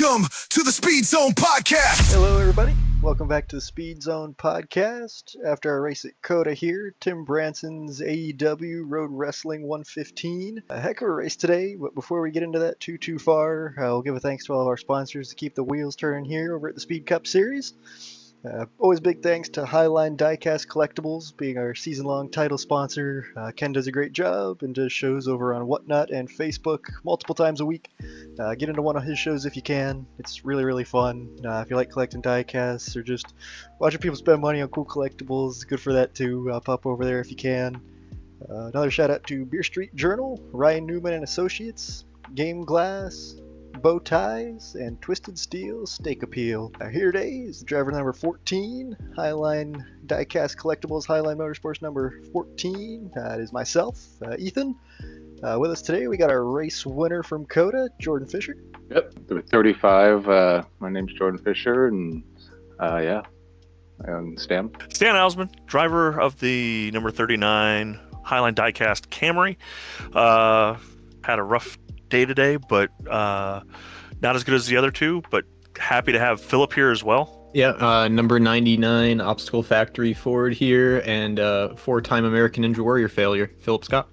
Welcome to the Speed Zone Podcast. Hello, everybody. Welcome back to the Speed Zone Podcast. After our race at COTA here, Tim Branson's AEW Road Wrestling 115. A heck of a race today, but before we get into that too far, I'll give a thanks to all of our sponsors to keep the wheels turning here over at the Speed Cup Series. Always big thanks to Highline Diecast Collectibles, being our season-long title sponsor. Ken does a great job and does shows over on Whatnot and Facebook multiple times a week. Get into one of his shows if you can. It's really fun. If you like collecting diecasts or just watching people spend money on cool collectibles, it's good for that too. Pop over there if you can. Another shout out to Beer Street Journal, Ryan Newman and Associates, Game Glass, Bow Ties, and Twisted Steel Steak Appeal. Here today is driver number 14, Highline Diecast Collectibles, Highline Motorsports number 14. It is myself, Ethan. With us today, we got our race winner from COTA, Jordan Fisher. Yep, 35. My name's Jordan Fisher, and I'm Stan. Stan Hausman, driver of the number 39 Highline Diecast Camry. Had a rough day today, but not as good as the other two, but happy to have Philip here as well. Yeah, number 99 Obstacle Factory Ford here, and four-time American Ninja Warrior failure, Philip Scott.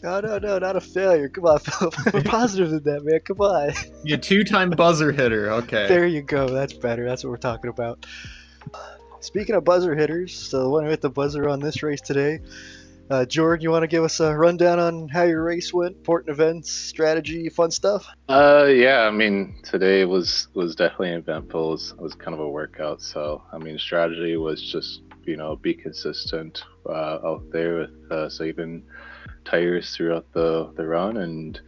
Oh, no, not a failure. Come on, Philip. We're positive than that, man. Come on. You two-time buzzer hitter. Okay. There you go. That's better. That's what we're talking about. Speaking of buzzer hitters, so the one who hit the buzzer on this race today, Jordan, you want to give us a rundown on how your race went, important events, strategy, fun stuff? Yeah, I mean, today was definitely eventful. It was kind of a workout. So, I mean, strategy was just, be consistent out there with saving tires throughout the run, and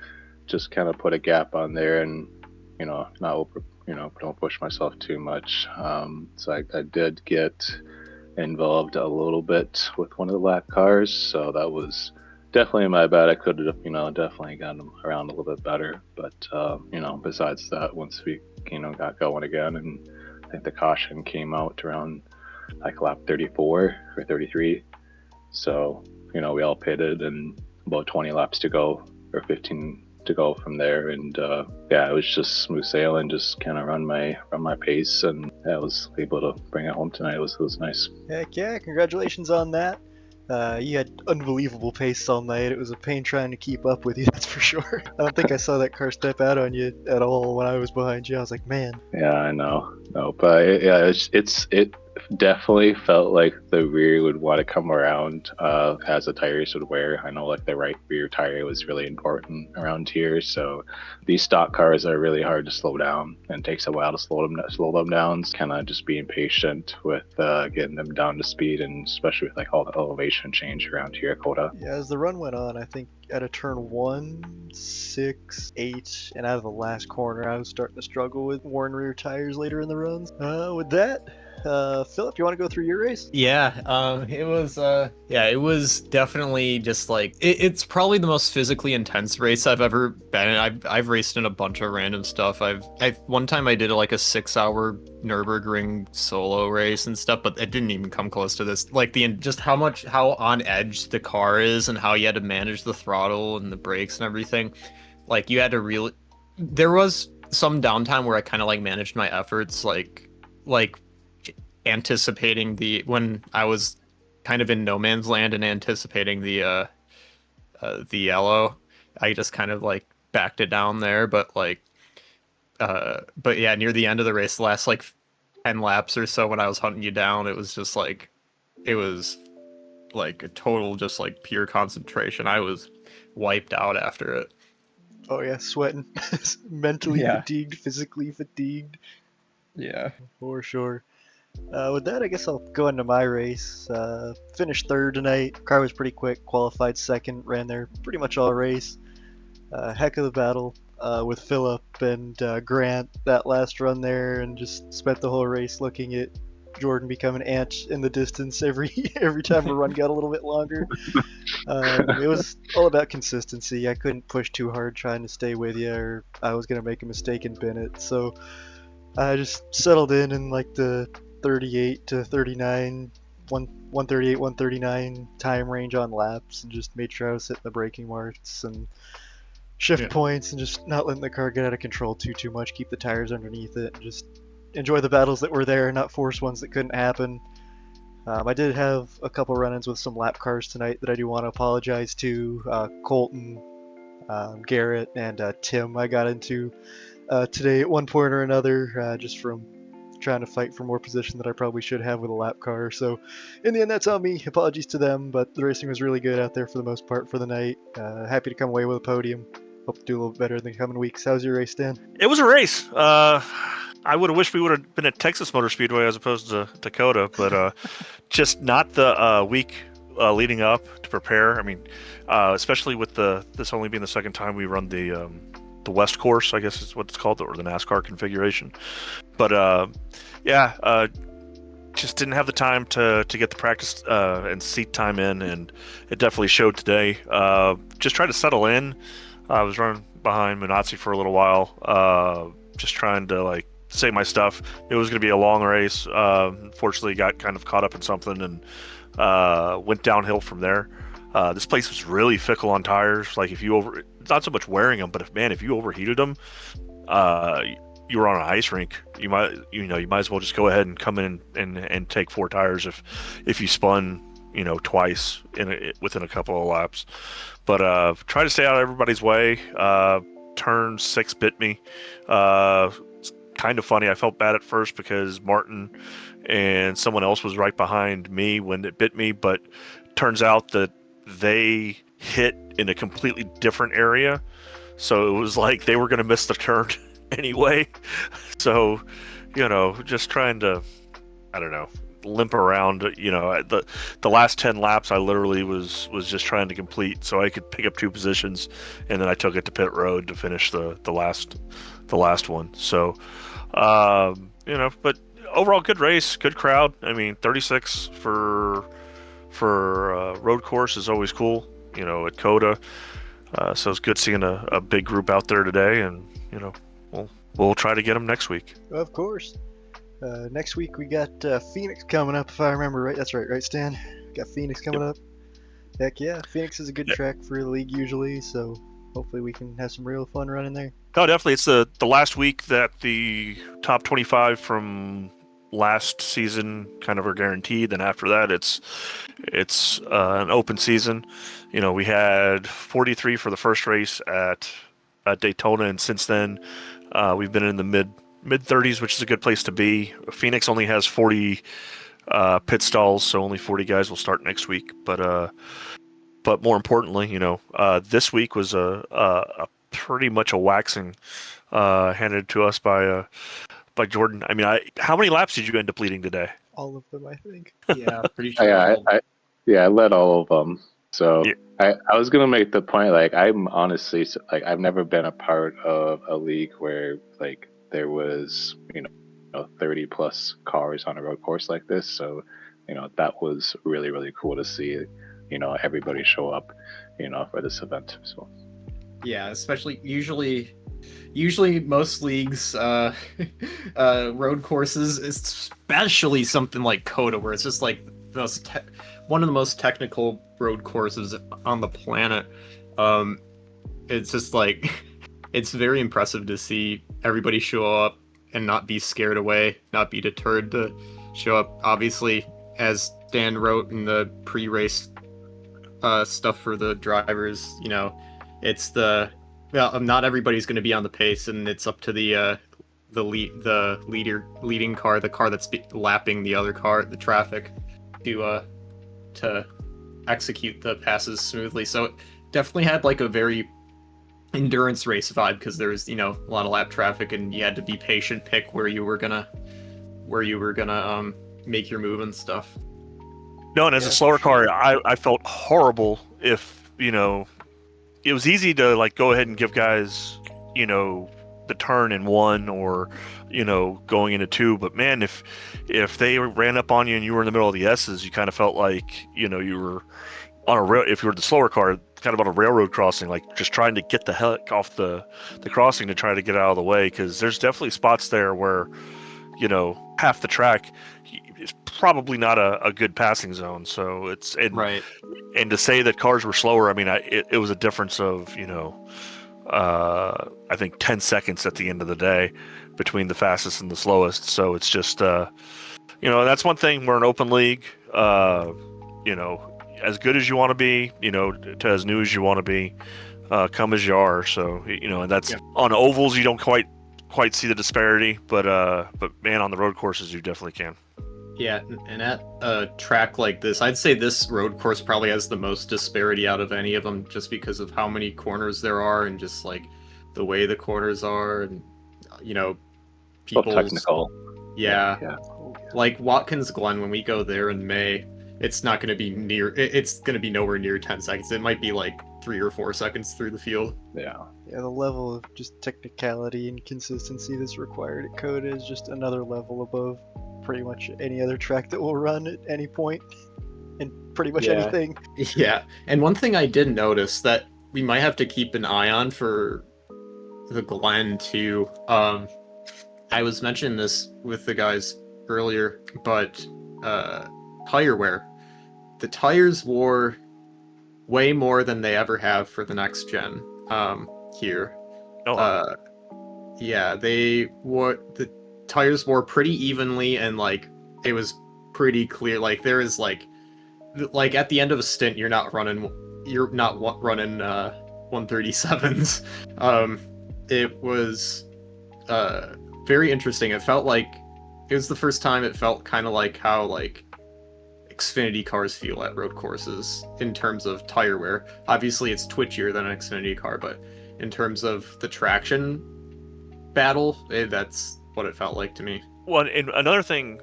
just kind of put a gap on there, and, not over, don't push myself too much. So I did get involved a little bit with one of the lap cars, so that was definitely my bad. I could have definitely gotten them around a little bit better, but besides that, once we got going again, and I think the caution came out around like lap 34 or 33, so we all pitted and about 20 laps to go, or 15 to go from there, and it was just smooth sailing, just kind of run my pace, and I was able to bring it home tonight. It was nice. Heck yeah, congratulations on that. You had unbelievable pace all night. It was a pain trying to keep up with you, that's for sure. I don't think I saw that car step out on you at all when I was behind you. I was like, man. Yeah, I know. No, but it definitely felt like the rear would want to come around as the tires would wear. I know like the right rear tire was really important around here, so these stock cars are really hard to slow down, and it takes a while to slow them down. Kind of just being patient with getting them down to speed, and especially with like all the elevation change around here at COTA. Yeah, as the run went on, I think at a turn 1, 6, 8, and out of the last corner, I was starting to struggle with worn rear tires later in the runs. With that, Philip, you want to go through your race? Yeah, it was definitely just like it's probably the most physically intense race I've ever been in. I've raced in a bunch of random stuff. One time I did like a 6-hour Nürburgring solo race and stuff, but it didn't even come close to this. Like how on edge the car is, and how you had to manage the throttle and the brakes and everything. Like you had to there was some downtime where I kind of like managed my efforts, like anticipating when I was kind of in no man's land and anticipating the yellow. I just kind of like backed it down there, but yeah, near the end of the race, the last like 10 laps or so, when I was hunting you down, it was like a total just like pure concentration. I was wiped out after it. Oh yeah, sweating. Mentally fatigued, physically fatigued. Yeah, for sure. With that, I guess I'll go into my race. Finished third tonight. Car was pretty quick. Qualified second. Ran there pretty much all race. Heck of the battle with Philip and Grant that last run there, and just spent the whole race looking at Jordan become an ant in the distance every time the run got a little bit longer. It was all about consistency. I couldn't push too hard trying to stay with you, or I was going to make a mistake and bin it. So I just settled in like the 38 to 39, 138, 139 time range on laps, and just made sure I was hitting the braking marks. And shift Yeah. points and just not letting the car get out of control too much. Keep the tires underneath it and just enjoy the battles that were there, not force ones that couldn't happen. I did have a couple run-ins with some lap cars tonight that I do want to apologize to. Colton, Garrett, and Tim I got into today at one point or another, just from trying to fight for more position that I probably should have with a lap car. So in the end, that's on me. Apologies to them, but the racing was really good out there for the most part for the night. Happy to come away with a podium. Hope to do a little bit better in the coming weeks. How's your race, Dan? It was a race. I would have wished we would have been at Texas Motor Speedway as opposed to COTA, but just not the week leading up to prepare. I mean, especially with this only being the second time we run the West course, I guess is what it's called, or the NASCAR configuration. But just didn't have the time to get the practice and seat time in, and it definitely showed today. Just tried to settle in. I was running behind Minazzi for a little while, just trying to say my stuff. It was going to be a long race. Unfortunately, got kind of caught up in something and went downhill from there. This place was really fickle on tires. If you not so much wearing them, but if you overheated them, you were on an ice rink. You might as well just go ahead and come in and take 4 tires if you spun, twice within a couple of laps. But try to stay out of everybody's way. Turn 6 bit me. Kind of funny. I felt bad at first because Martin and someone else was right behind me when it bit me, but turns out that they hit in a completely different area. So it was like they were going to miss the turn anyway. So, just trying to, I don't know, limp around. The last 10 laps I literally was just trying to complete so I could pick up 2 positions, and then I took it to pit road to finish the last one. So but overall good race, good crowd. I mean, 36 for road course is always cool, at COTA. So it's good seeing a big group out there today, and we'll try to get them next week. Of course. Next week we got Phoenix coming up, if I remember right. That's right, Stan? Got Phoenix coming up. Heck yeah, Phoenix is a good track for the league usually, so hopefully we can have some real fun running there. Oh, definitely. It's the last week that the top 25 from last season kind of are guaranteed. Then after that, it's an open season. We had 43 for the first race at Daytona, and since then we've been in the mid 30s, which is a good place to be. Phoenix only has 40 pit stalls, so only 40 guys will start next week. But more importantly, this week was a pretty much a waxing handed to us by Jordan. I mean, how many laps did you end up leading today? All of them, I think. Yeah, pretty sure. I led all of them. So yeah. I was gonna make the point, I'm honestly I've never been a part of a league where there was 30 plus cars on a road course like this. So that was really, really cool to see everybody show up for this event. So yeah, especially usually most leagues road courses, especially something like COTA, where it's just one of the most technical road courses on the planet. It's just it's very impressive to see everybody show up and not be scared away, not be deterred to show up. Obviously, as Dan wrote in the pre-race stuff for the drivers, it's not everybody's going to be on the pace, and it's up to the leading car, the car that's lapping the other car, the traffic, to execute the passes smoothly. So it definitely had a very endurance race vibe, because there was a lot of lap traffic, and you had to be patient, pick where you were gonna make your move and stuff. No, and as a slower car, I felt horrible if it was easy to go ahead and give guys the turn in 1 or going into 2, but man, if they ran up on you and you were in the middle of the S's, you kind of felt you were on a rail. If you were the slower car, kind of on a railroad crossing, just trying to get the heck off the crossing to try to get out of the way, because there's definitely spots there where half the track is probably not a good passing zone. So right. And to say that cars were slower, I mean, it was a difference of I think 10 seconds at the end of the day between the fastest and the slowest. So it's just that's one thing. We're an open league. As good as you want to be, to as new as you want to be, come as you are. So and that's on ovals you don't quite see the disparity, but man, on the road courses you definitely can. Yeah, and at a track like this, I'd say this road course probably has the most disparity out of any of them, just because of how many corners there are and just like the way the corners are, and people's technical. Yeah. Like Watkins Glen, when we go there in May, it's not going to be it's going to be nowhere near 10 seconds. It might be like 3 or 4 seconds through the field. Yeah, the level of just technicality and consistency that's required at COTA is just another level above pretty much any other track that will run at any point in pretty much anything. Yeah, and one thing I did notice that we might have to keep an eye on for the Glen too. I was mentioning this with the guys earlier, but tire wear. The tires wore way more than they ever have for the next gen here. The tires wore pretty evenly, and like it was pretty clear. Like there is like at the end of a stint, you're not running 137s. It was very interesting. It felt like it was the first time it felt kind of like how like Xfinity cars feel at road courses in terms of tire wear. Obviously, it's twitchier than an Xfinity car, but in terms of the traction battle, that's what it felt like to me. Well, and another thing,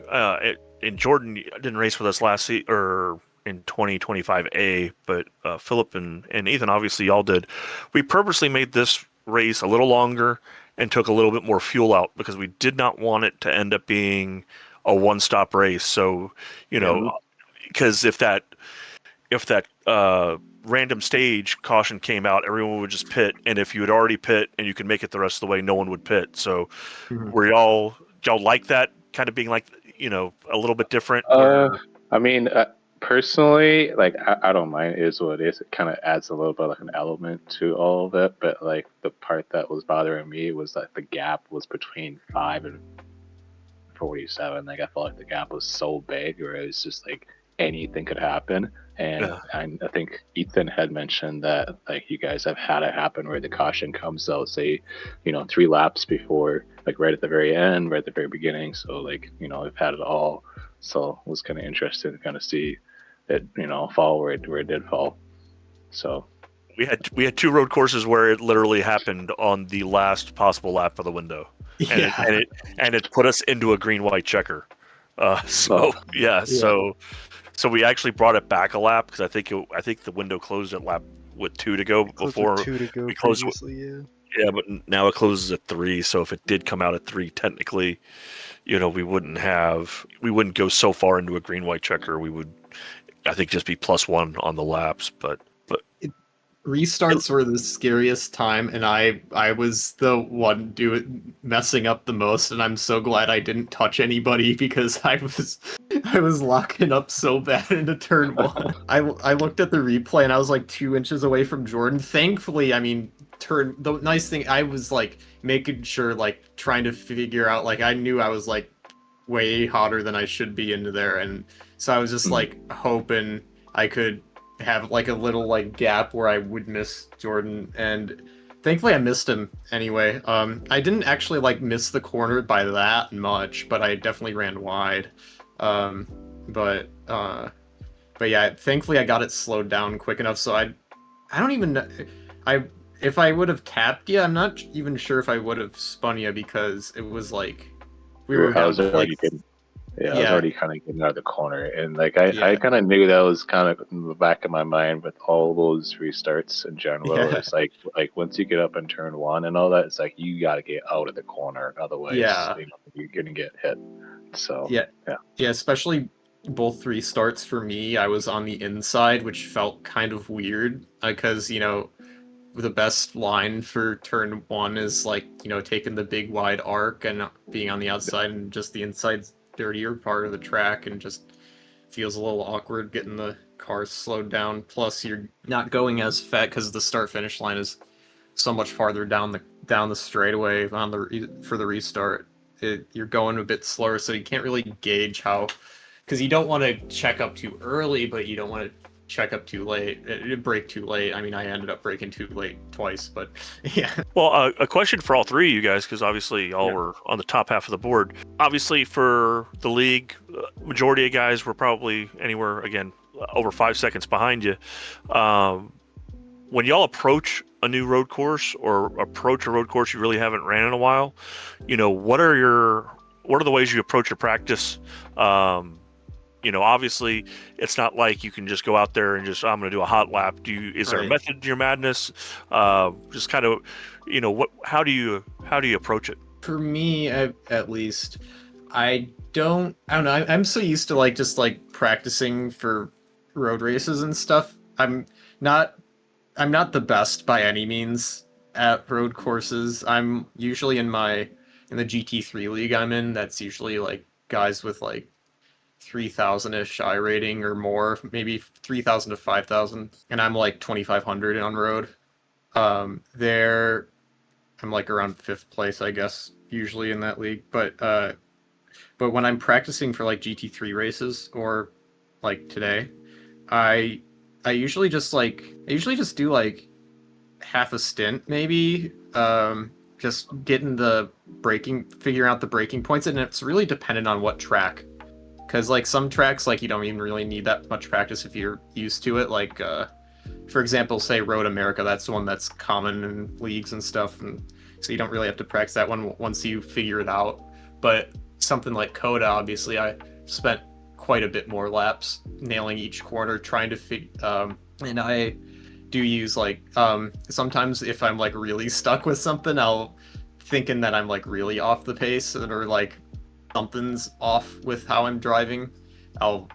in Jordan didn't race with us last season or in 2025A, but Philip and Ethan, obviously y'all did. We purposely made this race a little longer and took a little bit more fuel out because we did not want it to end up being a one-stop race. So, because if that random stage caution came out, everyone would just pit, and if you had already pit and you could make it the rest of the way, no one would pit. So, were y'all like that kind of being like a little bit different? I mean, personally, like I don't mind. It is what it is. It kind of adds a little bit like an element to all of it. But like the part that was bothering me was that the gap was between 5 and 47. Like I felt like the gap was so big, where it was just like anything could happen. And I think Ethan had mentioned that like you guys have had it happen where the caution comes out, say, 3 laps before, like right at the very end, right at the very beginning. So like, I've had it all. So it was kind of interesting to kind of see it, fall where it did fall. So we had 2 road courses where it literally happened on the last possible lap of the window, and it put us into a green-white checker. So we actually brought it back a lap because I think the window closed at lap 2 to go before we closed. Yeah, but now it closes at 3. So if it did come out at 3, technically, we wouldn't go so far into a green-white checker. We would, I think, just be +1 on the laps. But restarts were the scariest time, and I was the one messing up the most, and I'm so glad I didn't touch anybody because I was locking up so bad into turn 1. I looked at the replay and I was like 2 inches away from Jordan. Thankfully, the nice thing, I was like making sure, like trying to figure out, like I knew I was like way hotter than I should be into there, and so I was just like hoping I could have like a little like gap where I would miss Jordan, and thankfully I missed him anyway. I didn't actually like miss the corner by that much, but I definitely ran wide. But yeah, thankfully I got it slowed down quick enough, so I don't even know. If I would have tapped you, I'm not even sure if I would have spun you, because it was like we were down to like I was already kind of getting out of the corner, and like I kind of knew that was kind of in the back of my mind with all those restarts in general. Yeah. It's like once you get up in turn 1 and all that, it's like you got to get out of the corner, otherwise you're gonna get hit. So yeah, especially both restarts for me, I was on the inside, which felt kind of weird because the best line for turn 1 is like taking the big wide arc and being on the outside, and just the inside's dirtier part of the track, and just feels a little awkward getting the cars slowed down. Plus, you're not going as fast because the start finish line is so much farther down the straightaway for the restart. You're going a bit slower, so you can't really gauge how, because you don't want to check up too early, but you don't want to check up too late, break too late. I mean, I ended up breaking too late twice, but yeah. Well, a question for all three of you guys, because obviously y'all were on the top half of the board. Obviously, for the league, majority of guys were probably anywhere, again, over 5 seconds behind you. When y'all approach a new road course or approach a road course you really haven't ran in a while, what are the ways you approach your practice? Obviously it's not like you can just go out there and I'm going to do a hot lap. Is there a method to your madness? Just kind of, how do you approach it? For me, at least, I don't know. I'm so used to just practicing for road races and stuff. I'm not the best by any means at road courses. I'm usually in the GT3 league I'm in. That's usually guys with 3,000-ish I rating or more, maybe 3,000 to 5,000, and I'm 2,500 on road. There, I'm around 5th place, I guess, usually in that league. But when I'm practicing for GT3 races or today, I usually just do half a stint, maybe, just figuring out the braking points, and it's really dependent on what track. Because some tracks, you don't even really need that much practice if you're used to it. For example, say Road America, that's the one that's common in leagues and stuff, and so you don't really have to practice that one once you figure it out. But something like COTA, obviously, I spent quite a bit more laps nailing each corner, trying to and I do use sometimes if I'm really stuck with something, I'll thinking that I'm really off the pace, or something's off with how I'm driving, I'll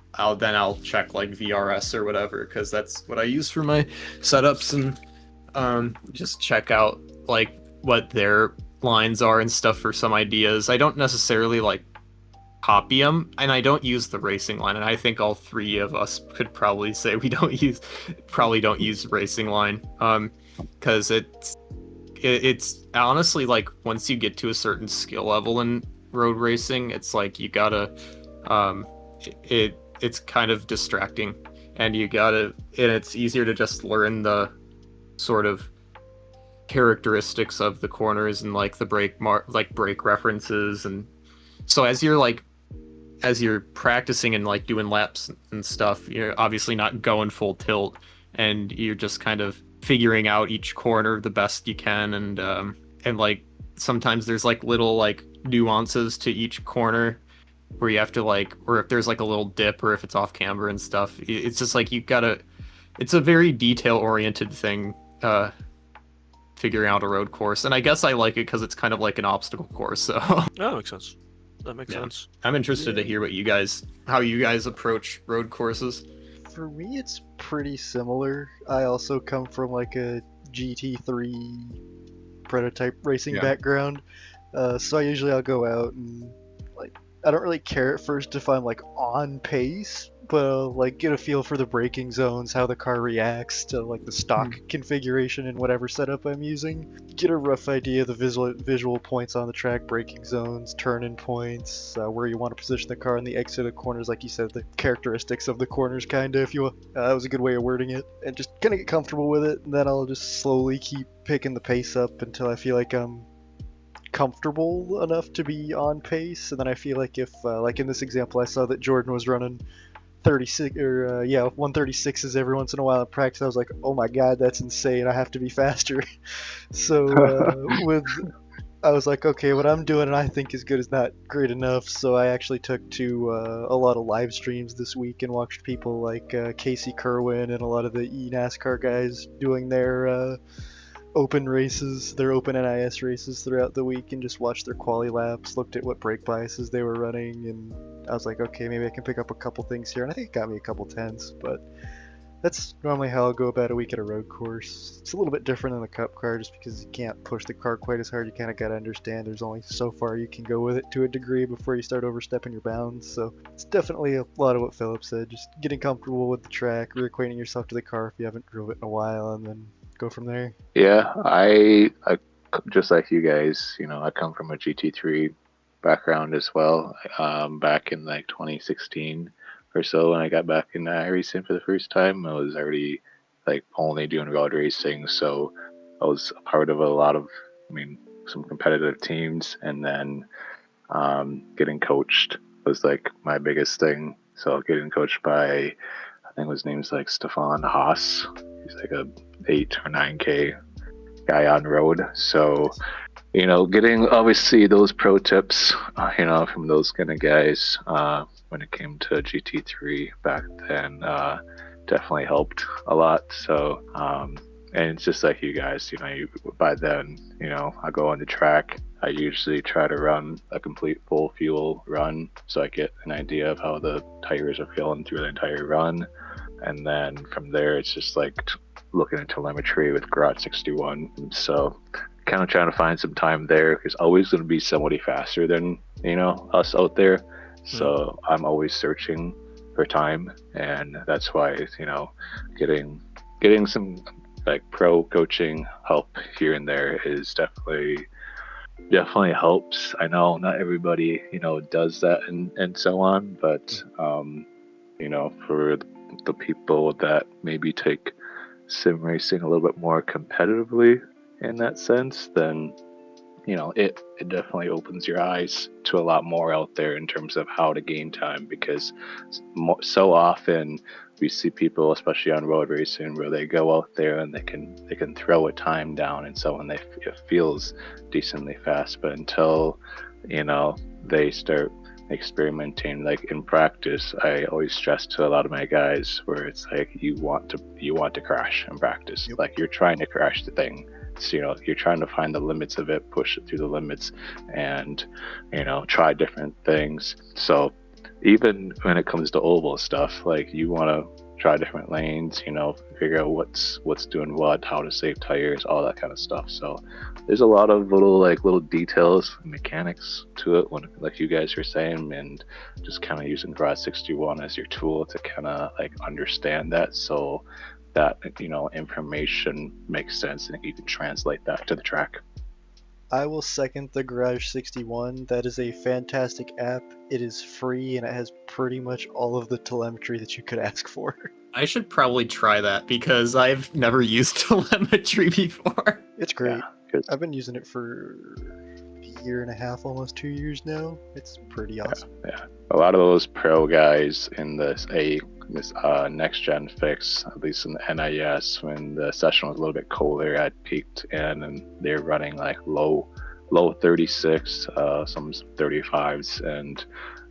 check VRS or whatever, because that's what I use for my setups, and just check out what their lines are and stuff for some ideas. I don't necessarily copy them, and I don't use the racing line, and I think all three of us could probably say we don't use racing line, because it's honestly once you get to a certain skill level in road racing, it's you gotta it's kind of distracting, and it's easier to just learn the sort of characteristics of the corners and the brake references, and so as you're practicing and like doing laps and stuff, you're obviously not going full tilt, and you're just kind of figuring out each corner the best you can, and like sometimes there's like little like nuances to each corner where you have to like, or if there's like a little dip or if it's off camber and stuff. It's just like it's a very detail oriented thing, figuring out a road course, and I guess I like it because it's kind of like an obstacle course. So that makes sense. That makes sense. I'm interested to hear how you guys approach road courses. For me, it's pretty similar. I also come from like a GT3 prototype racing background, so I'll go out and like I don't really care at first if I'm like on pace, but I'll like get a feel for the braking zones, how the car reacts to like the stock configuration and whatever setup I'm using. Get a rough idea of the visual points on the track, braking zones, turn-in points, where you want to position the car in the exit of corners, like you said, the characteristics of the corners, kind of, if you will. That was a good way of wording it. And just kind of get comfortable with it, and then I'll just slowly keep picking the pace up until I feel like I'm comfortable enough to be on pace. And then I feel like if, like in this example, I saw that Jordan was running 36 or 136s every once in a while in practice. I was like, oh my god, that's insane, I have to be faster. So I was like, okay, what I'm doing and I think is good is not great enough. So I actually took to a lot of live streams this week and watched people like Casey Kerwin and a lot of the NASCAR guys doing their open races, their open NIS races throughout the week, and just watched their quali laps, looked at what brake biases they were running, and I was like, okay, maybe I can pick up a couple things here, and I think it got me a couple tenths, but that's normally how I'll go about a week at a road course. It's a little bit different than the cup car just because you can't push the car quite as hard. You kind of got to understand there's only so far you can go with it to a degree before you start overstepping your bounds. So it's definitely a lot of what Philip said, just getting comfortable with the track, reacquainting yourself to the car if you haven't drove it in a while, and then go from there? Yeah, I just like you guys, I come from a GT3 background as well. Back in like 2016 or so, when I got back in racing for the first time, I was already like only doing road racing. So I was a part of a lot of, some competitive teams, and then getting coached was like my biggest thing. So getting coached by, I think his name's like Stefan Haas. He's like a 8 or 9K guy on road. So, getting obviously those pro tips, from those kind of guys when it came to GT3 back then, definitely helped a lot. So, and it's just like you guys, by then, I go on the track. I usually try to run a complete full fuel run so I get an idea of how the tires are feeling through the entire run. And then from there, it's just like looking at telemetry with Garage 61. So kind of trying to find some time there. There's always going to be somebody faster than, us out there. So I'm always searching for time. And that's why, getting some like pro coaching help here and there is definitely helps. I know not everybody, does that and so on, but, for the people that maybe take sim racing a little bit more competitively in that sense, then it definitely opens your eyes to a lot more out there in terms of how to gain time, because so often we see people, especially on road racing, where they go out there and they can throw a time down and so on, it feels decently fast, but until they start experimenting like in practice, I always stress to a lot of my guys where it's like you want to crash in practice. Yep. Like you're trying to crash the thing. So, you're trying to find the limits of it, push it through the limits, and try different things. So even when it comes to oval stuff, like you want to try different lanes, figure out what's doing what, how to save tires, all that kind of stuff. So there's a lot of little details, mechanics to it, when like you guys were saying, and just kind of using Garage 61 as your tool to kind of like understand that, so that information makes sense and you can translate that to the track. I will second the Garage 61. That is a fantastic app. It is free and it has pretty much all of the telemetry that you could ask for. I should probably try that because I've never used telemetry before. It's great. Yeah, I've been using it for a year and a half, almost 2 years now. It's pretty awesome. Yeah. A lot of those pro guys in this next gen fix, at least in the NIS, when the session was a little bit colder, I peaked in and they're running like low 36, some 35s, and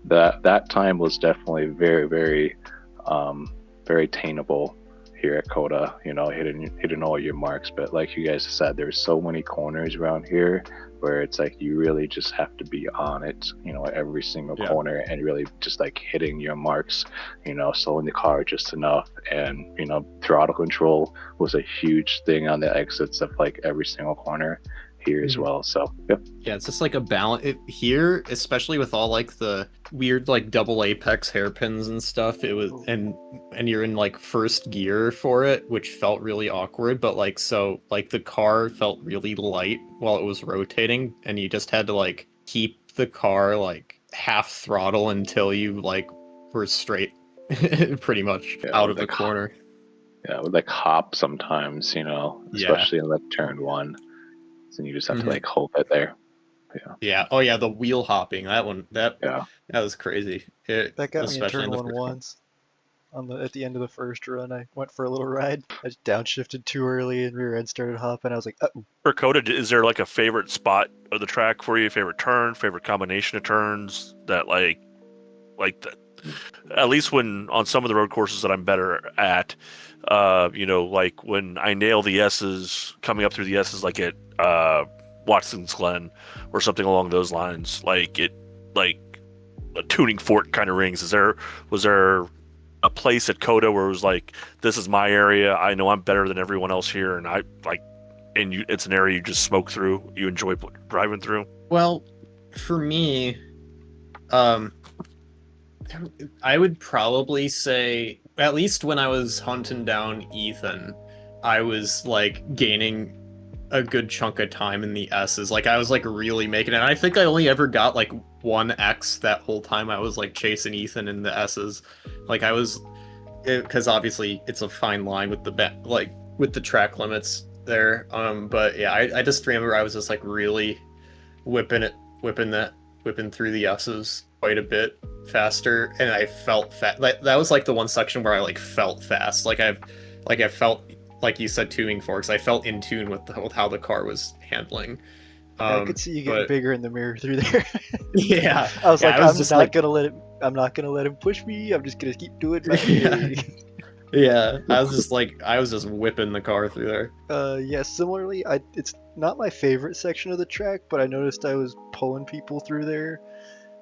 that time was definitely very, very very attainable here at COTA, hitting all your marks. But like you guys said, there's so many corners around here where it's like you really just have to be on it, at every single corner, and really just like hitting your marks, slowing the car just enough. And throttle control was a huge thing on the exits of like every single corner here as well. So yeah, it's just like a balance here, especially with all like the weird like double apex hairpins and stuff. It was and you're in like first gear for it, which felt really awkward, but like so like the car felt really light while it was rotating, and you just had to like keep the car like half throttle until you like were straight pretty much out of the corner. Yeah, it would like hop sometimes, especially in like turn one. And you just have to like hold it there. Yeah. Oh yeah, the wheel hopping. That was crazy. That got me in turn one once. At the end of the first run, I went for a little ride. I just downshifted too early and rear end started hopping. I was like, uh-oh. For COTA, is there like a favorite spot of the track for you? Favorite turn? Favorite combination of turns? That like that. At least when on some of the road courses that I'm better at, like when I nail the S's, coming up through the S's, like at Watson's Glen or something along those lines, like a tuning fork kind of rings. Was there a place at COTA where it was like, this is my area, I know I'm better than everyone else here, and it's an area you just smoke through, you enjoy driving through? Well, for me, I would probably say, at least when I was hunting down Ethan, I was like gaining a good chunk of time in the S's. Like I was like really making it. And I think I only ever got like 1X that whole time I was like chasing Ethan in the S's. Like I was, because obviously it's a fine line with with the track limits there. But yeah, I just remember I was just like really whipping through the S's quite a bit faster, and I felt fast. That was like the one section where I like felt fast. I felt like you said tuning forks. I felt in tune with how the car was handling. I could see you getting bigger in the mirror through there. Yeah, I was like, I was I'm not gonna let him push me. I'm just gonna keep doing my Yeah. thing. Yeah, I was just whipping the car through there. Yeah, similarly, it's not my favorite section of the track, but I noticed I was pulling people through there.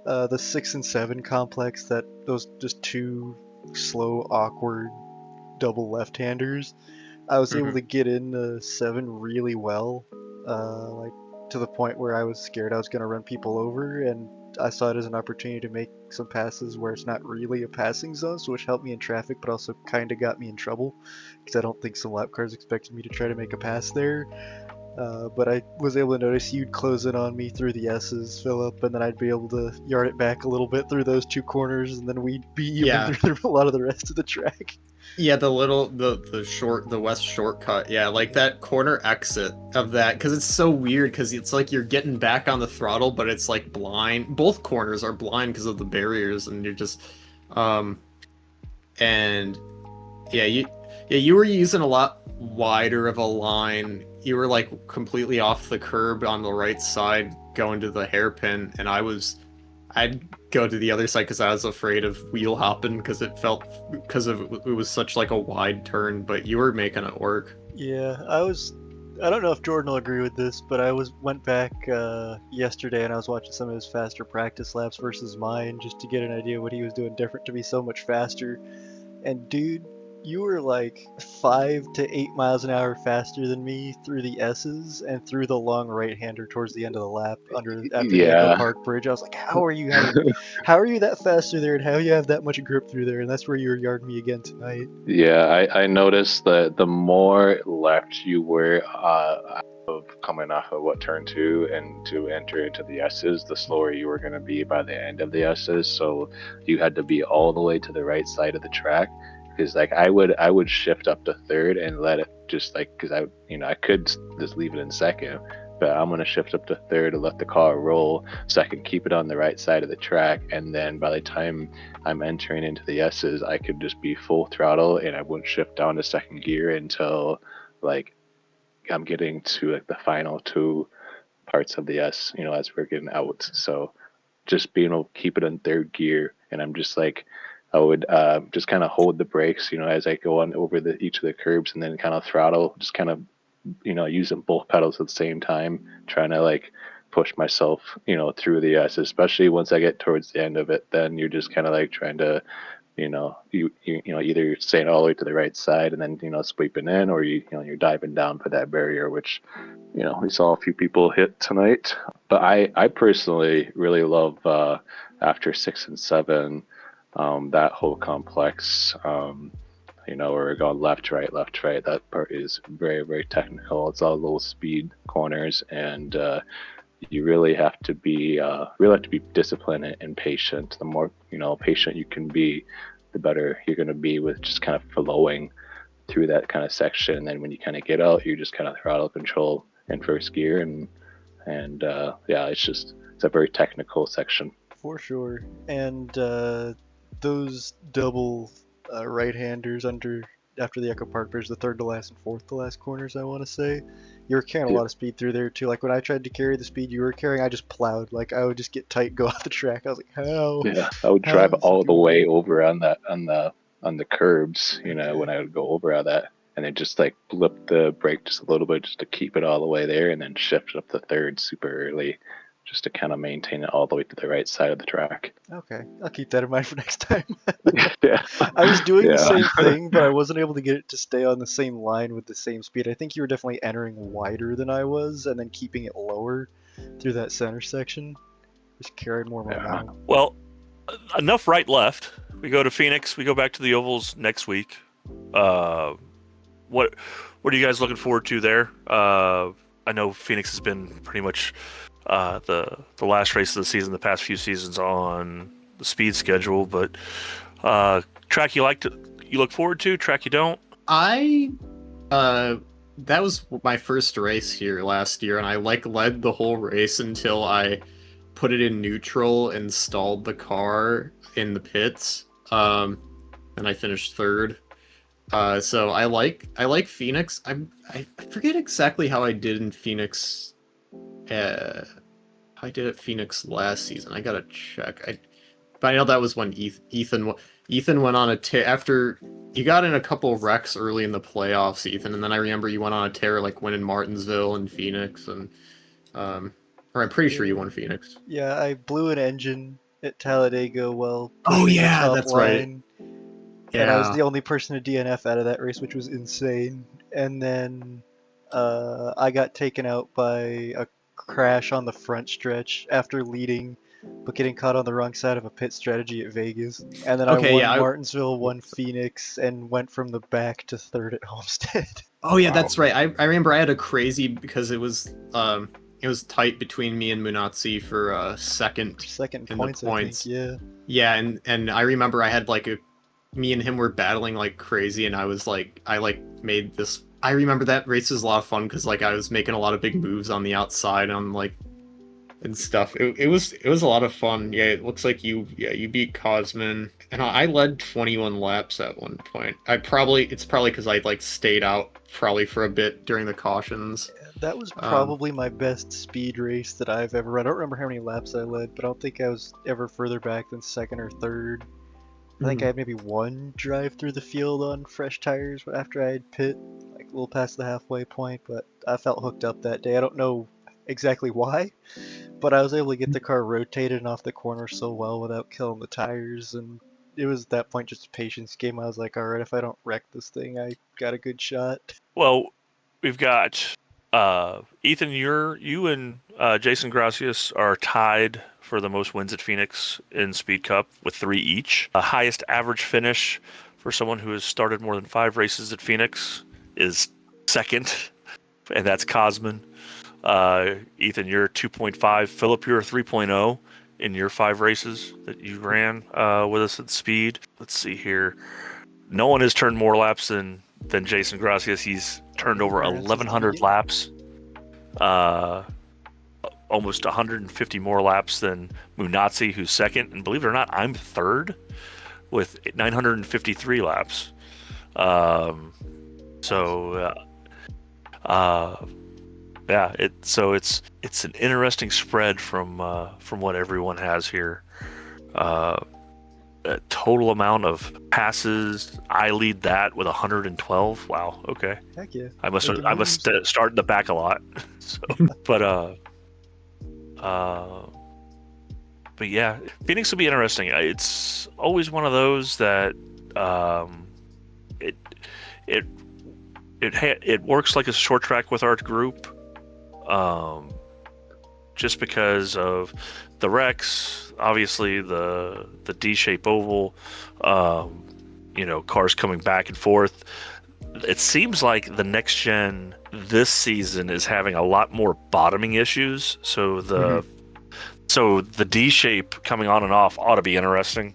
The 6 and 7 complex, those just two slow, awkward double left-handers. I was able to get into 7 really well, like to the point where I was scared I was going to run people over, and I saw it as an opportunity to make some passes where it's not really a passing zone, so which helped me in traffic, but also kind of got me in trouble, because I don't think some lap cars expected me to try to make a pass there. But I was able to notice you'd close in on me through the S's, Philip, and then I'd be able to yard it back a little bit through those 2 corners, and then we'd be even through a lot of the rest of the track. Yeah, the west shortcut. Yeah, like that corner exit of that, because it's so weird, because it's like you're getting back on the throttle, but it's like blind. Both corners are blind because of the barriers, and you're just, and yeah, you were using a lot wider of a line. You were like completely off the curb on the right side, going to the hairpin, and I'd go to the other side because I was afraid of wheel hopping because it was such like a wide turn, but you were making it work. Yeah, I don't know if Jordan will agree with this, but went back yesterday and I was watching some of his faster practice laps versus mine just to get an idea what he was doing different to be so much faster. And dude, you were like 5 to 8 miles an hour faster than me through the S's and through the long right-hander towards the end of the lap after the Echo Park Bridge. I was like, how are you that faster there, and how you have that much grip through there? And that's where you were yarding me again tonight. Yeah, I noticed that the more left you were of coming off of turn 2 and to enter into the S's, the slower you were going to be by the end of the S's. So you had to be all the way to the right side of the track. Because like I would shift up to third and let it just like, because I could just leave it in second, but I'm gonna shift up to third to let the car roll so I can keep it on the right side of the track, and then by the time I'm entering into the S's, I could just be full throttle and I wouldn't shift down to second gear until like I'm getting to like the final 2 parts of the S, as we're getting out. So just being able to keep it in third gear, and I'm just like, I would just kind of hold the brakes, as I go on over each of the curbs, and then kind of throttle, just kind of, using both pedals at the same time, trying to like push myself, through the S, especially once I get towards the end of it. Then you're just kind of like trying to, you either you're staying all the way to the right side and then, sweeping in, or you're diving down for that barrier, which, we saw a few people hit tonight. But I personally really love after 6 and 7. That whole complex, where we're going left, right. That part is very, very technical. It's all low speed corners, and you really have to be disciplined and patient. The more patient you can be, the better you're going to be with just kind of flowing through that kind of section. And then when you kind of get out, you just kind of throttle control in first gear, and it's a very technical section for sure. And those double right-handers after the Echo Park Bridge, the third to last and fourth to last corners, I want to say, you were carrying a lot of speed through there too. Like when I tried to carry the speed you were carrying, I just plowed. Like I would just get tight, go off the track. I was like, how? Yeah, I would drive all the way over on the curbs, when I would go over on that, and then just like blip the brake just a little bit just to keep it all the way there, and then shift up the third super early, just to kind of maintain it all the way to the right side of the track. Okay, I'll keep that in mind for next time. Yeah. I was doing the same thing, but I wasn't able to get it to stay on the same line with the same speed. I think you were definitely entering wider than I was, and then keeping it lower through that center section. Just carried more momentum. Well, enough right left. We go to Phoenix. We go back to the ovals next week. what are you guys looking forward to there? I know Phoenix has been pretty much the last race of the season, the past few seasons on the speed schedule, but track you look forward to, track you don't. I that was my first race here last year, and I led the whole race until I put it in neutral and stalled the car in the pits. And I finished third. So I like Phoenix. I forget exactly how I did in Phoenix. How I did at Phoenix last season. I gotta check. But I know that was when Ethan went on a tear after you got in a couple wrecks early in the playoffs, Ethan, and then I remember you went on a tear like winning Martinsville and Phoenix, and or I'm pretty sure you won Phoenix. Yeah, I blew an engine at Talladega while Oh, pushing the yeah, top that's right. line. And I was Yeah. the only person to DNF out of that race, which was insane. And then I got taken out by a crash on the front stretch after leading, but getting caught on the wrong side of a pit strategy at Vegas. And then I Okay, won yeah, Martinsville, won Phoenix, and went from the back to third at Homestead. Oh yeah, Wow. that's right. I remember I had a crazy because it was tight between me and Munatzi for second Second in points, the points. I think, yeah. Yeah, and I remember I had me and him were battling like crazy, and I made this. I remember that race was a lot of fun because I was making a lot of big moves on the outside on and stuff. It was a lot of fun. Yeah, it looks like you beat Cosman, and I led 21 laps at one point. It's probably because I stayed out probably for a bit during the cautions. That was probably my best speed race that I've ever run. I don't remember how many laps I led, but I don't think I was ever further back than second or third. I think I had maybe one drive through the field on fresh tires after I had pit, like a little past the halfway point, but I felt hooked up that day. I don't know exactly why, but I was able to get the car rotated and off the corner so well without killing the tires, and it was at that point just a patience game. I was like, alright, if I don't wreck this thing, I got a good shot. Well, we've got Ethan. You and Jason Gracias are tied for the most wins at Phoenix in Speed Cup with 3 each. The highest average finish for someone who has started more than 5 races at Phoenix is second, and that's Cosman. Ethan, you're 2.5. Philip, you're 3.0 in your 5 races that you ran with us at Speed. Let's see here. No one has turned more laps than Jason Gracias. He's turned over 1,100 laps. Almost 150 more laps than Munatzi, who's second. And believe it or not, I'm third with 953 laps. Yeah, it's an interesting spread from what everyone has here. Total amount of passes, I lead that with 112. Wow. Okay. Heck yeah. I must start in the back a lot. So, but yeah, Phoenix will be interesting. It's always one of those that it works like a short track with our group, just because of the wrecks, obviously the D-shape oval, cars coming back and forth. It seems like the next gen this season is having a lot more bottoming issues. So the D-shape coming on and off ought to be interesting.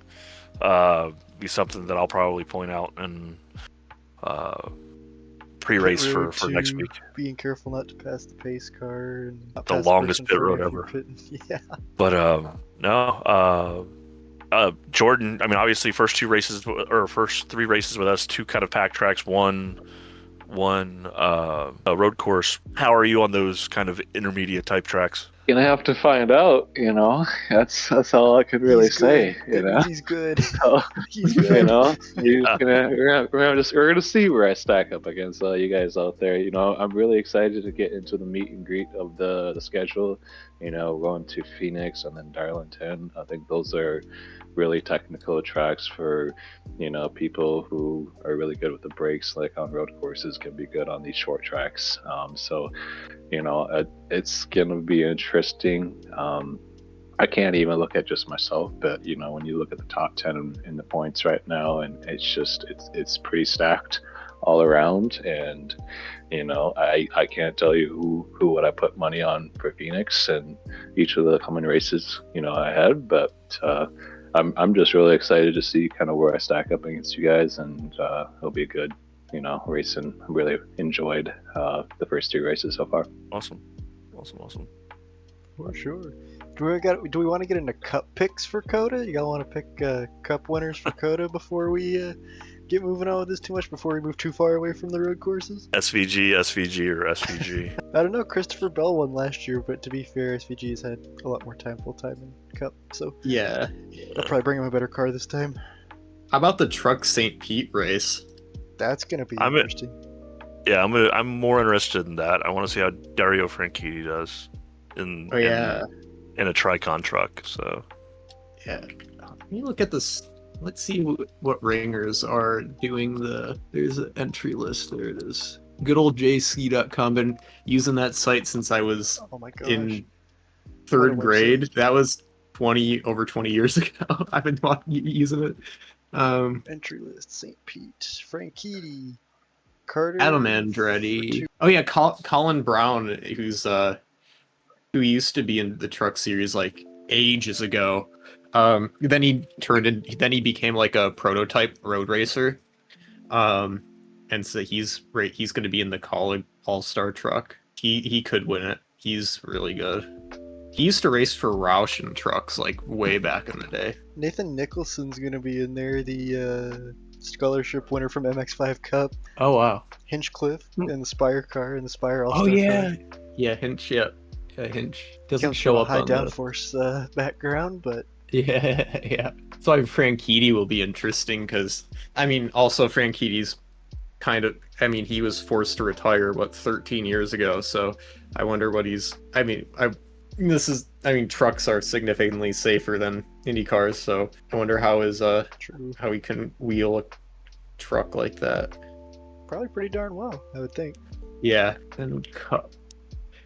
Be something that I'll probably point out in pre-race for next week. Being careful not to pass the pace car and not The pass longest person pit road if ever. you're pitting. Yeah. But Jordan, I mean, obviously first 3 races with us, 2 kind of pack tracks, one road course. How are you on those kind of intermediate type tracks? Gonna have to find out, that's all I could really say, He's good. So, He's good. we're gonna see where I stack up against you guys out there. I'm really excited to get into the meet and greet of the schedule. Going to Phoenix and then Darlington. I think those are really technical tracks for people who are really good with the brakes, like on road courses, can be good on these short tracks. It's gonna be interesting. I can't even look at just myself, but when you look at the top 10 in the points right now, and it's pretty stacked. all around. And I can't tell you who would I put money on for Phoenix and each of the coming races I had, but I'm just really excited to see kind of where I stack up against you guys, and it'll be a good racing. I really enjoyed the first 2 races so far. Awesome. For sure. Do we want to get into cup picks for COTA? You all want to pick cup winners for COTA before we get moving on with this too much, before we move too far away from the road courses? SVG, or SVG. I don't know. Christopher Bell won last year, but to be fair, SVG has had a lot more time full time in cup, so Yeah. I'll probably bring him a better car this time. How about the Truck St. Pete race? That's gonna be I'm interesting. Yeah, I'm more interested in that. I want to see how Dario Franchitti does in a Tricon truck. So Yeah. Let me look at this. Let's see what ringers are doing there's an entry list. There it is. Good old JC.com. Been using that site since I was Oh my gosh. in What a 3rd grade. website. That was over 20 years ago. I've been using it. Entry list: St. Pete, Franchitti, Carter, Adam Andretti. Oh yeah, Colin Brown, who used to be in the truck series like ages ago. Then he became like a prototype road racer. And so he's going to be in the college all-star truck. He could win it. He's really good. He used to race for Roush in trucks like way back in the day. Nathan Nicholson's gonna be in there, the scholarship winner from MX5 Cup. Oh wow. Hinchcliffe in the Spire car, in the Spire All-Star Oh yeah. car. Yeah, Hinch. Yeah, Hinch doesn't Comes show from a up high on downforce background, but Yeah. So Franchitti will be interesting because also Franchitti's he was forced to retire 13 years ago. So I wonder what he's. Trucks are significantly safer than Indy cars, so I wonder how he can wheel a truck like that. probably pretty darn well, I would think. Yeah, and Cup.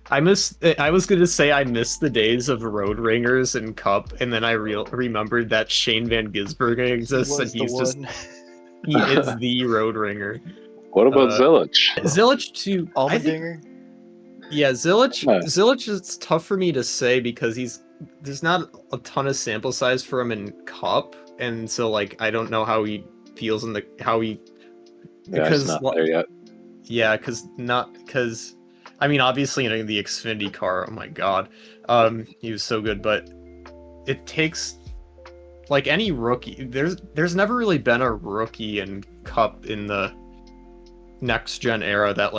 I was gonna say I miss the days of road ringers and Cup, and then I remembered that Shane Van Gisbergen exists, and he is the road ringer. What about Zilich? Zilich too. Allmendinger. Yeah, Zilich is tough for me to say because there's not a ton of sample size for him in Cup, and so I don't know how he feels in he's not there yet. Yeah, because obviously in the Xfinity car, oh my god, he was so good, but it takes any rookie. There's never really been a rookie in Cup in the next gen era that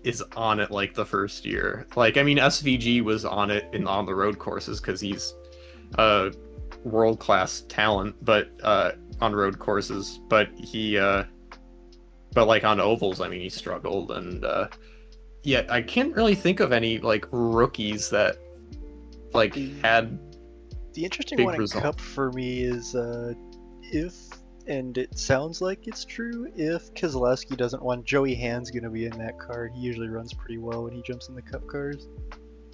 is on it the first year. SVG was on it on the road courses because he's a world class talent, but on road courses, but on ovals, he struggled, and yeah, I can't really think of any rookies that had the interesting big one in result. Cup for me is if, and it sounds like it's true, if Keselowski doesn't want Joey Hand's gonna be in that car. He usually runs pretty well when he jumps in the Cup cars.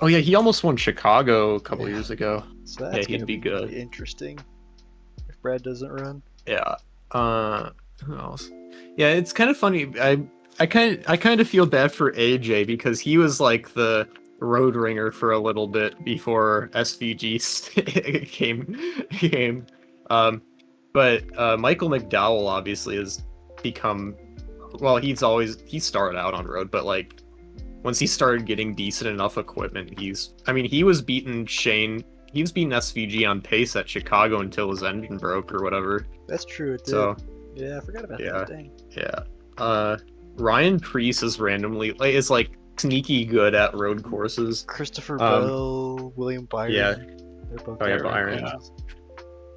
Oh yeah, he almost won Chicago a couple years ago. So that's he'd gonna be good. really interesting if Brad doesn't run. Yeah. Who else? Yeah, it's kind of funny. I kind of feel bad for AJ because he was the road ringer for a little bit before SVG came. But Michael McDowell obviously has become. Well, he started out on road, but once he started getting decent enough equipment, he was beating SVG on pace at Chicago until his engine broke or whatever. That's true. It did. So yeah, I forgot about that. Dang. yeah. Ryan Preece is randomly is sneaky good at road courses. Christopher Bell, William Byron. Yeah. They're both Oh, yeah, good Byron. courses.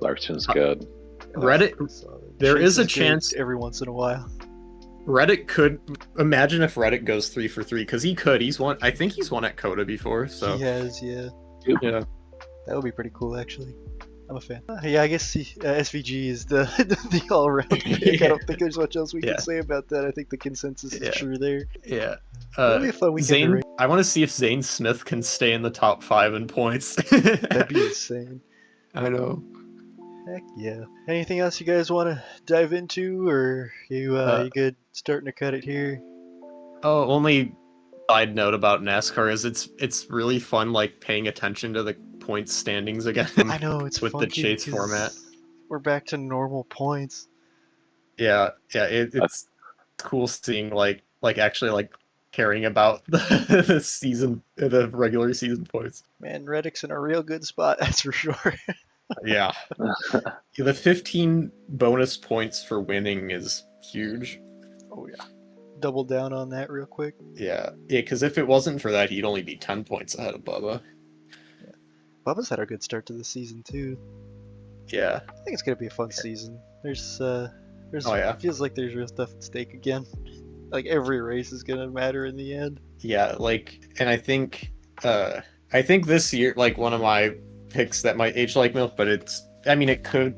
Larkson's good. Reddit. Solid. There Chase is a good chance every once in a while. Reddit could imagine if Reddit goes 3 for 3 because he could. I think he's won at COTA before. So He has, yeah. yeah. That would be pretty cool, actually. I'm a fan. Yeah, I guess SVG is the the all-round pick. I don't think there's much else we can say about that. I think the consensus is true there. Yeah. That'll be a fun weekend to Zane. race. I want to see if Zane Smith can stay in the top 5 in points. That'd be insane. I know. Heck yeah. Anything else you guys want to dive into, or you good starting to cut it here? Oh, only side note about NASCAR is it's really fun like paying attention to the points standings again I know it's with the funky chase format. we're back to normal points. Yeah, it's cool seeing like actually like caring about the season, the regular season points. Man, Reddick's in a real good spot, that's for sure. Yeah, the 15 bonus points for winning is huge. Oh yeah. Double down on that real quick. Yeah, because if it wasn't for that, he'd only be 10 points ahead of Bubba. Bubba's had a good start to the season too. Yeah, I think it's gonna be a fun season. There's Oh, yeah. feels like there's real stuff at stake again. Like every race is gonna matter in the end. yeah, and I think this year, like one of my picks that might age like milk, but it could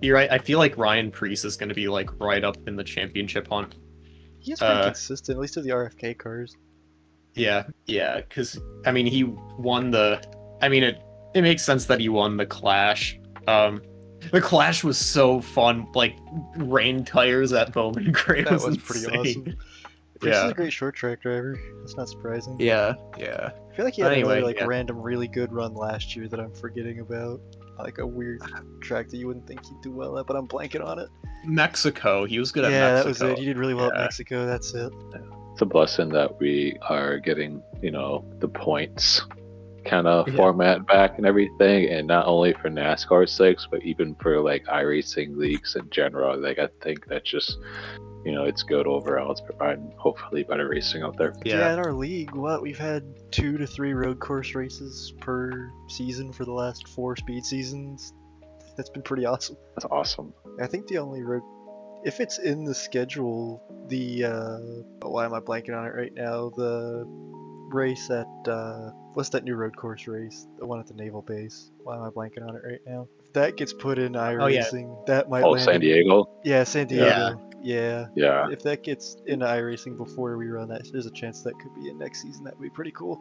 be right. I feel like Ryan Preece is going to be like right up in the championship hunt. He's pretty consistent, at least with the RFK cars. Yeah, because he won the. It makes sense that he won the Clash. The Clash was so fun. Like rain tires at Bowman Gray That was insane. pretty awesome. Preece is a great short track driver. That's not surprising. Yeah. I feel like he had Anyway, another yeah. random really good run last year that I'm forgetting about. Like a weird track that you wouldn't think he'd do well at, but I'm blanking on it. Mexico. He was good at Yeah, Mexico. that was it. He did really well at Yeah. Mexico. That's it. It's a blessing that we are getting, the points kind of Yeah. format back and everything, and not only for NASCAR's sakes, but even for like iRacing leagues in general. Like I think that's just, it's good overall. It's providing hopefully better racing out there. Yeah, in our league, we've had 2 to 3 road course races per season for the last 4 speed seasons. That's been pretty awesome. That's awesome. I think the only road, if it's in the schedule, why am I blanking on it right now? The race at what's that new road course race? The one at the naval base. Why am I blanking on it right now? If that gets put in iRacing, that might land. San Diego. Yeah, San Diego. Yeah. Yeah. If that gets into iRacing before we run that, there's a chance that could be in next season. That would be pretty cool.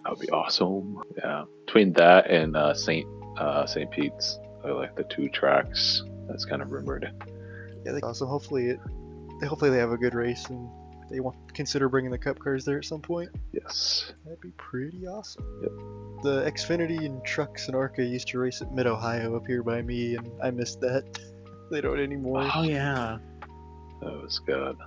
That would be awesome. Yeah. Between that and St. Pete's, are like the 2 tracks that's kind of rumored. Yeah, that's awesome. Hopefully they have a good race and they want consider bringing the Cup cars there at some point. Yes. That'd be pretty awesome. Yep. The Xfinity and Trucks and Arca used to race at Mid Ohio up here by me, and I missed that. They don't anymore. Oh yeah. That was good.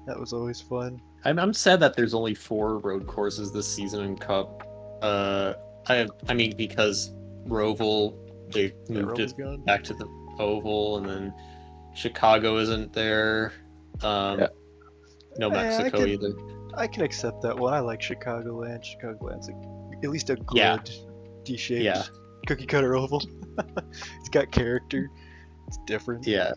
That was always fun. I'm sad that there's only 4 road courses this season in Cup. Because Roval, they moved Roval's it gone. back to the Oval, and then Chicago isn't there. No Mexico either. I can accept that one. I like Chicagoland. Chicagoland's at least a good Yeah. D-shaped cookie cutter oval. It's got character. It's different. Yeah.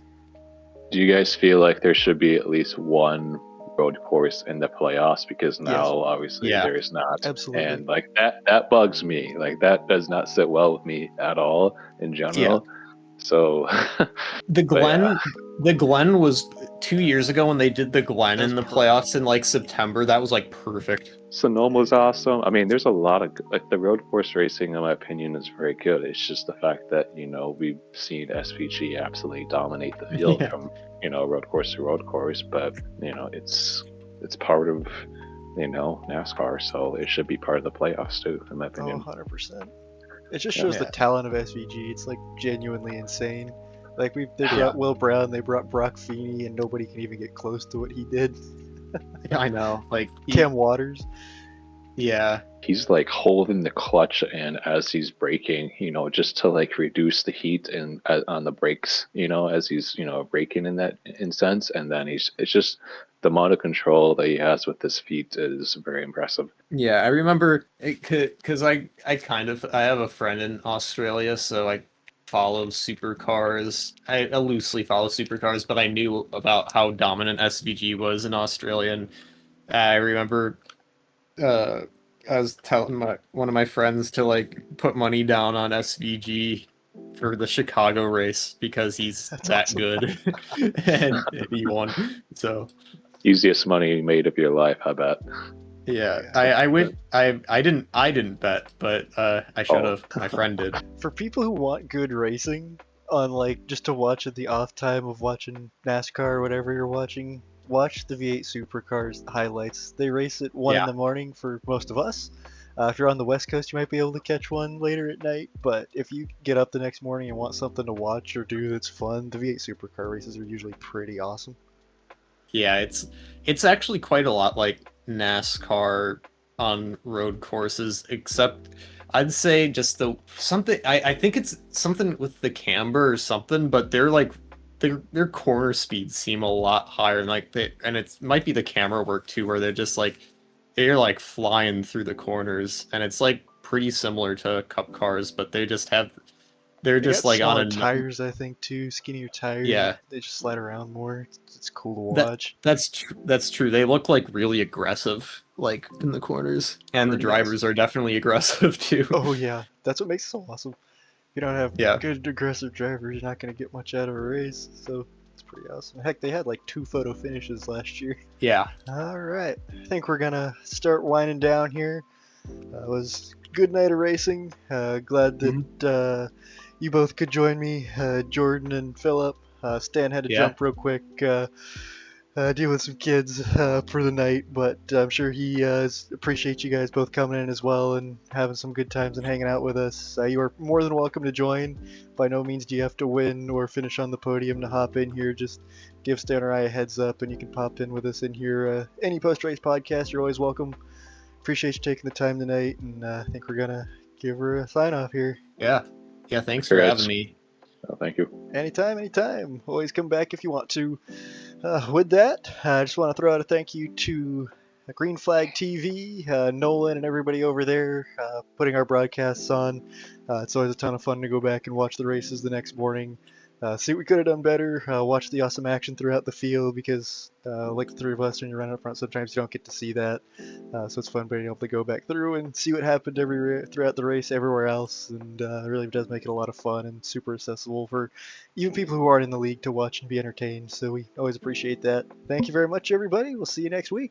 Do you guys feel like there should be at least one road course in the playoffs? Because now obviously there's not. Absolutely. And like that bugs me. Like that does not sit well with me at all in general. So The Glen was 2 years ago when they did the Glen in the playoffs in like September. That was like perfect. Sonoma's awesome. I mean, there's a lot of like the road course racing, in my opinion, is very good. It's just the fact that we've seen SVG absolutely dominate the field from road course to road course, but it's part of NASCAR, so it should be part of the playoffs too, in my opinion. 100%. It just shows the talent of SVG. It's like genuinely insane. Like they brought Will Brown, they brought Brock Feeney, and nobody can even get close to what he did. Yeah, I know. Like Cam Waters. Yeah. He's like holding the clutch and as he's braking, just to like reduce the heat and on the brakes, as he's braking in sense, and then it's just the amount of control that he has with his feet is very impressive. Yeah, I remember because I have a friend in Australia, so I follow supercars. I loosely follow supercars, but I knew about how dominant SVG was in Australia, and I remember I was telling one of my friends to like put money down on SVG for the Chicago race because he's that good, and he won. So easiest money you made of your life, I bet. Yeah, I didn't bet, but I should have. My friend did. For people who want good racing, on like just to watch at the off time of watching NASCAR or whatever you're watching. Watch the V8 Supercars highlights. They race at 1 in Yeah. the morning for most of us. If you're on the West Coast, you might be able to catch one later at night. But if you get up the next morning and want something to watch or do that's fun, the V8 Supercar races are usually pretty awesome. Yeah, it's actually quite a lot like NASCAR on road courses, except I'd say just the something I think it's something with the camber or something, but they're like their corner speeds seem a lot higher and like and it might be the camera work too, where they're like flying through the corners, and it's like pretty similar to cup cars, but they're They just got like on smaller a tires, I think, too. Skinnier tires. yeah. They just slide around more. It's cool to That watch. that's true. They look like really aggressive, like in the corners, and the Pretty drivers are definitely aggressive too. Oh yeah, that's what makes it so awesome. If you don't have Yeah. good aggressive drivers, you're not going to get much out of a race. So it's pretty awesome. Heck, they had like 2 photo finishes last year. Yeah, All right, I think we're gonna start winding down here. It was a good night of racing. Glad that you both could join me, Jordan and Philip. Stan had to Yeah. jump real quick, deal with some kids for the night, but I'm sure he appreciates you guys both coming in as well and having some good times and hanging out with us. You are more than welcome to join. By no means do you have to win or finish on the podium to hop in here. Just give Stan or I a heads up and you can pop in with us in here. Any post-race podcast, you're always welcome. Appreciate you taking the time tonight, and I think we're gonna give her a sign off here. yeah. Thanks for Congrats. having me. Oh, thank you. Anytime. Always come back if you want to. With that, I just want to throw out a thank you to Green Flag TV, Nolan, and everybody over there putting our broadcasts on. It's always a ton of fun to go back and watch the races the next morning. See what we could have done better. Watch the awesome action throughout the field because, like the three of us, when you're running up front, sometimes you don't get to see that. So it's fun being able to go back through and see what happened throughout the race everywhere else. And it really does make it a lot of fun and super accessible for even people who aren't in the league to watch and be entertained. So we always appreciate that. Thank you very much, everybody. We'll see you next week.